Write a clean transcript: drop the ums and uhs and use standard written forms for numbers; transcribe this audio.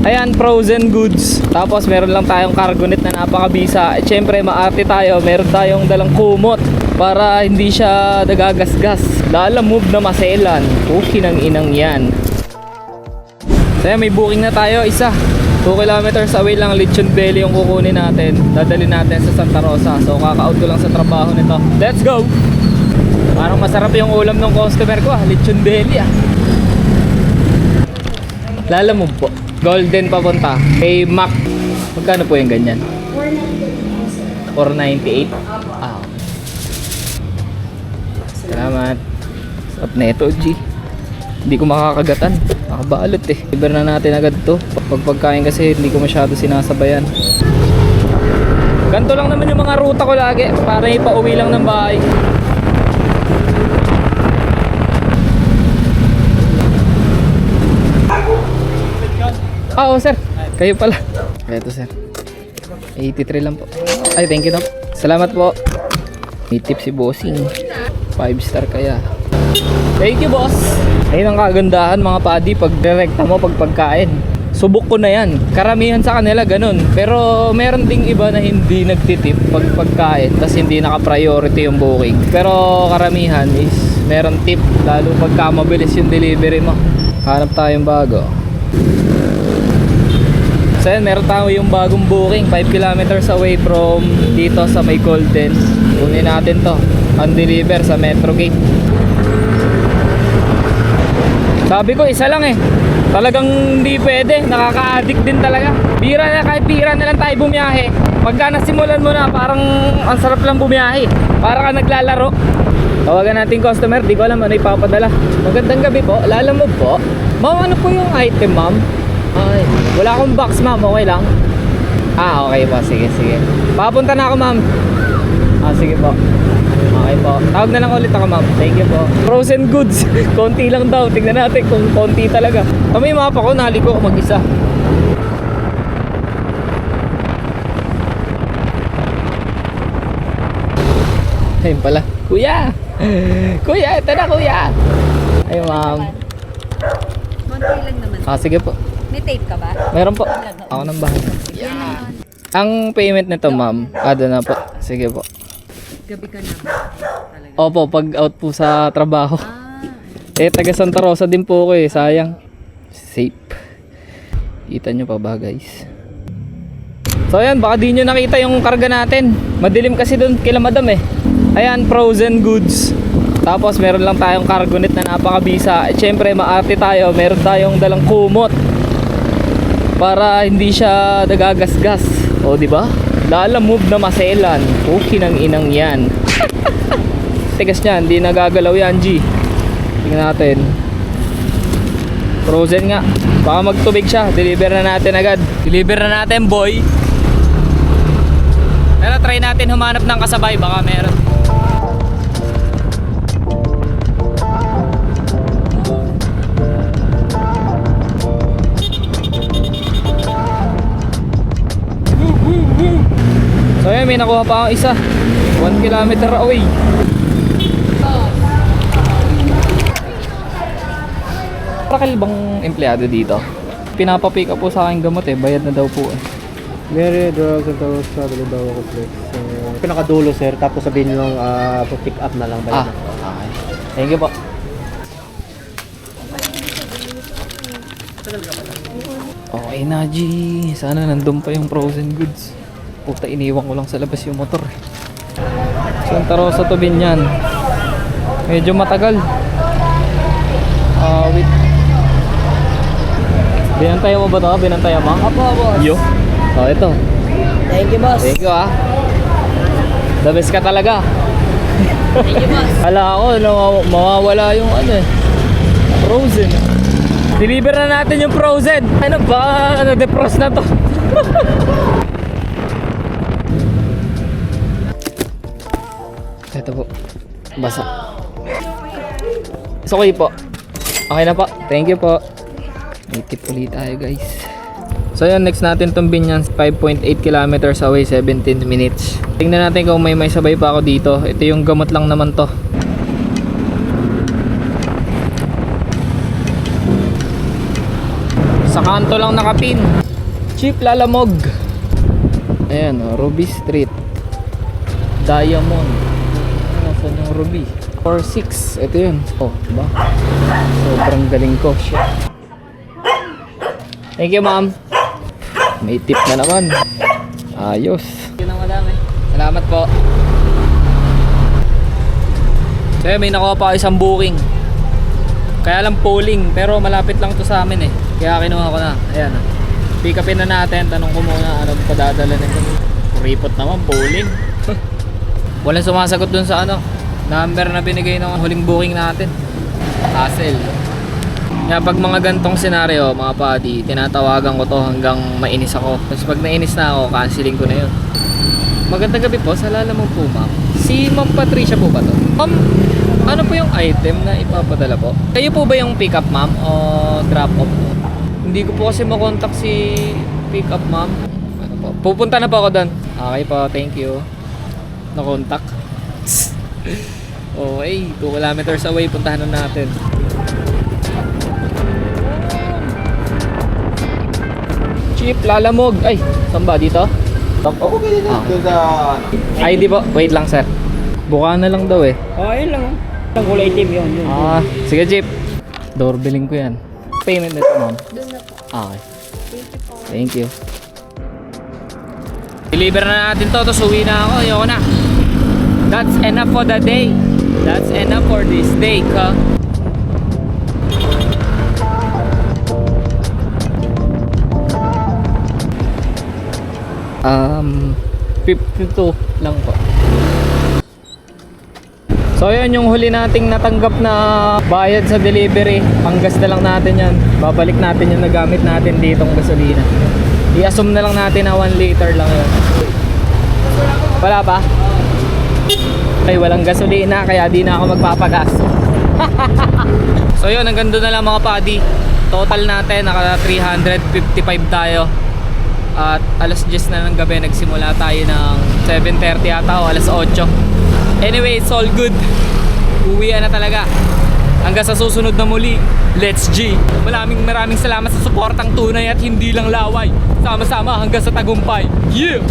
Ayan, frozen goods. Tapos meron lang tayong cargo net na napakabisa. At syempre maarte tayo, meron tayong dalang kumot para hindi siya nagagasgas. Lalamove na maselan. Okay ng inang yan. So may booking na tayo, isa 2 kilometers away lang, Lechon Belly yung kukunin natin. Dadalhin natin sa Santa Rosa. So kaka-out ko lang sa trabaho nito. Let's go! Parang masarap yung ulam ng customer ko Lechon Belly Lalamove po, Golden papunta kay Mac. Magkano po yung ganyan? 498. Salamat. Sarap na ito, G. Hindi ko makakagatan, nakabalot Liber na natin agad to. Pag pagkain kasi hindi ko masyado sinasabayan. Ganto lang naman yung mga ruta ko lagi, para ipauwi lang ng bahay. Oo sir, kayo pala. Ito sir, 83 lang po. Ay thank you na po. Salamat po. May tip si bossing, 5 star kaya. Thank you boss. Ayun ang kagandahan mga padi, pag direkta mo pag pagkain. Subok ko na yan, karamihan sa kanila ganun. Pero meron ding iba na hindi nagtitip pag pagkain, tas hindi naka-priority yung booking. Pero karamihan is meron tip, lalo pagka mabilis yung delivery mo. Hanap tayong bago. So yan, meron tayo yung bagong booking 5 kilometers away from dito sa may Golden. Kunin natin to, un-deliver sa Metro Gate. Sabi ko isa lang talagang hindi pwede, nakaka-addict din talaga. Bira na, kahit bira na lang tayo bumiyahe. Pagka nasimulan mo na, parang ang sarap lang bumiyahe, para ka naglalaro. Tawagan natin customer, di ko alam ano ipapadala. Magandang gabi po, Lalamove po. Ma'am, ano po yung item ma'am? Ay, wala akong box ma'am, okay lang? Okay po, sige. Papunta na ako ma'am. Sige po. Okay po, tawag na lang ulit ako ma'am. Thank you po. Frozen goods, konti lang daw. Tignan natin kung konti talaga. May mapa ko, naliko ko mag-isa. Ayun pala. Kuya, ito na kuya. Ay ma'am. Konti lang naman. Sige po. May tape ka ba? Meron po. Ako nang bahala. Ang payment nito ma'am, na po. Sige po. Gabi ka na ba? Talaga. Opo, pag out po sa trabaho. Taga Santa Rosa din po ako sayang. Safe. Kita nyo pa ba guys? So ayan, baka di nyo nakita yung karga natin. Madilim kasi doon kila madam Ayan, frozen goods. Tapos meron lang tayong cargo net na napakabisa. At syempre maarte tayo, meron tayong dalang kumot para hindi siya nagagasgas. O di ba? Lalamove na maselan. Okay ng inang yan. Tigas niyan, hindi nagagalaw yan, G. Tingnan natin. Frozen nga. Baka magtubig siya. Deliver na natin agad. Deliver na natin, boy. Pero try natin humanap ng kasabay. Baka meron. So ayan, may nakuha pa akong isa 1 kilometer away. Prakal bang empleyado dito? Pinapapick up po sa akin gamot bayad na daw po Mary, drugs and towels sa daw ako please. Pinakadulo sir, tapos sabihin nyo pick up na lang. Okay. Thank you po. Okay na G, sana nandun pa yung frozen goods. Puta, iniwan ko lang sa labas yung motor Santa Rosa to Binyan. Medyo matagal. Wait. Binantayan mo ba ito? Binantayan mo? Apo, boss. Yo. Ito. Thank you, boss. Thank you The best ka talaga. Thank you, boss. Hala ako, mawawala yung frozen. Deliver na natin yung frozen. Ano ba? Defrost na to. Ito po. Basa. Okay po. Okay na po. Thank you po. May tip ulit tayo guys. So yun, next natin itong Binyan, 5.8 kilometers away, 17 minutes. Tingnan natin kung may sabay pa ako dito. Ito yung gamot lang naman to. Kanto lang nakapin. Cheap lalamog. Ayan, Ruby Street. Diamond. Nasaan yung Ruby? 4-6. Ito yun. Oh, diba? Sobrang galing ko. Shit. Thank you, ma'am. May tip na naman. Ayos. Yun ang madami. Salamat po. So may nakuha pa ako isang booking. Kaya lang polling, pero malapit lang to sa amin eh. Kaya kinuha ko na. Ayan. Pick upin na natin. Tanong ko muna ano padadala nito. Report naman, polling. Walang sumasagot dun sa ano number na binigay ng huling booking natin. Hassle. Kaya pag mga gantong senaryo, mga padi, tinatawagan ko to hanggang mainis ako. Tapos pag nainis na ako, canceling ko na yun. Magandang gabi po, sa Lalamog po ma'am. Si Ma'am Patricia po ba to? Ma'am, ano po yung item na ipapadala po? Kayo po ba yung pick up ma'am o drop off po? Hindi ko po kasi makontak si pick up ma'am. Ano po? Pupunta na po ako doon. Okay po, thank you. Na-contact. Okay, 2 kilometers away, puntahan na natin. Cheap Lalamog. Ay, saan ba? Dito? Ako ganyan na. Doon sa... ID po. Wait lang sir. Buka na lang daw eh. Oh, ayun lang. Ang kulay itim yun. Ah, sige Jeep. Doorbelling ko yan. Payment nito ma'am. Doon na po. Okay. Thank you. Deliver na natin to. Tapos uwi na ako. Ayoko na. That's enough for the day. That's enough for this day, ka. Um, 52 lang po. So yun yung huli nating natanggap na bayad sa delivery. Panggas na lang natin yan. Babalik natin yung nagamit natin ditong gasolina. I-assume na lang natin na 1 liter lang yun. Wala pa? Ay, walang gasolina kaya di na ako magpapagas. So yun, hanggang doon na lang mga padi. Total natin, naka 355 tayo. At alas 10 na ng gabi nagsimula tayo ng 7:30 ata o alas 8. Anyway, it's all good. Uwian na talaga. Hanggang sa susunod na muli, let's G. Maraming salamat sa suportang tunay at hindi lang laway. Sama-sama hanggang sa tagumpay. Yeah!